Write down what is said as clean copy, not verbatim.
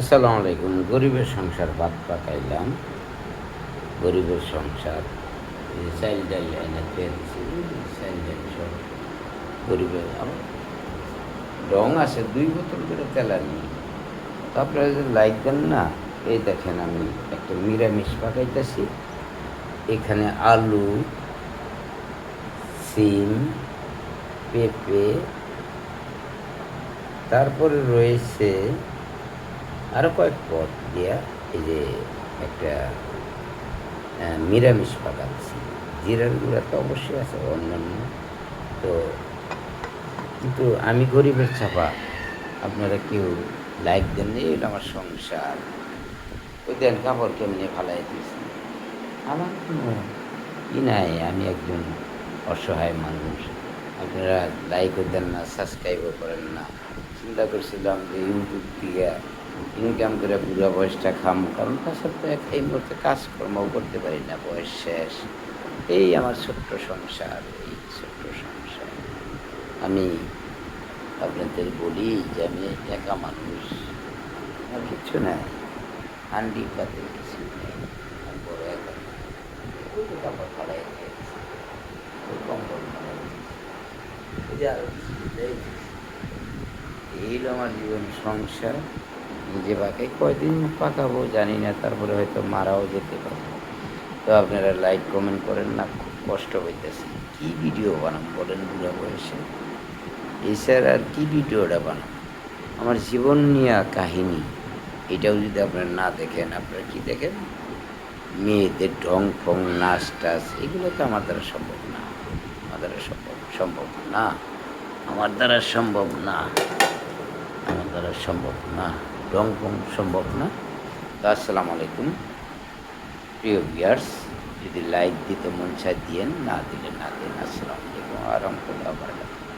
আসসালামু আলাইকুম। গরিবের সংসার ভাত পাকাইলাম। গরিবের সংসার এই যে চাইল ডাইল এনে খেয়ে দিছি। চাইল ডাইল সব গরিবের আমার রং আছে ২ বোতল করে তেল আনি। তো আপনারা যদি লাইক দেন না, এই দেখেন আমি একটা নিরামিষ পাকাইতেছি। এখানে আলু, সিম, পেঁপে, তারপরে রয়েছে আরও কয়েক পদ দিয়া এই যে একটা নিরামিষ পাকাচ্ছি। জিরার গুঁড়া তো অবশ্যই আছে অন্যান্য। তো কিন্তু আমি গরিবের ছাপা, আপনারা কেউ লাইক দেন না, এই হলো আমার সংসার। ওই দেন কাপড় কেমনে ফালাই দিয়েছি। আমার কোনো নাই, আমি একজন অসহায় মানুষ। আপনারা লাইকও দেন না, সাবস্ক্রাইবও করেন না। চিন্তা করছিলাম যে ইউটিউব দিয়ে ইনকাম করে পুরো বয়সটা খামো, কারণ তাছাড়া তো এই মুহূর্তে কাজকর্মও করতে পারি না, বয়স শেষ। এই আমার ছোট্ট সংসার, এই ছোট্ট সংসার। আমি আপনাদের বলি যে আমি একা মানুষ, আমার কিচ্ছু নাই, হান্ডি পাতে কিছু নেই। আর বড় একা ওই যে কাপড় ফালাই দিয়েছি, ওই কম্বল ফালাই দিয়েছি, ওই যে আরো কিছু নেই। এই হলো আমার জীবন সংসার। নিজে পাকাই, কয়দিন পাকাবো জানি না, তারপরে হয়তো মারাও যেতে পারে। তো আপনারা লাইক কমেন্ট করেন না, খুব কষ্ট হইতেছে। কি ভিডিও বানাম বলেন বুড়া বয়সে? এছাড়া আর কি ভিডিওটা বানাম? আমার জীবন নিয়ে কাহিনী, এটাও যদি আপনারা না দেখেন, আপনারা কি দেখেন? মেয়েদের ঢং ফং, নাচ টাচ, এগুলো তো আমার দ্বারা সম্ভব না। আমার দ্বারা সম্ভব না, আমার দ্বারা সম্ভব না, আমার দ্বারা সম্ভব না, ঢং ফং সম্ভব না। তো আসসালামু আলাইকুম প্রিয় ভিউয়ার্স, যদি লাইক দিতে মন চায় দিয়েন, না দিলে না দেন। আসসালামু আলাইকুম ওয়া রাহমাতুল্লাহি ওয়া বারাকাতুহু।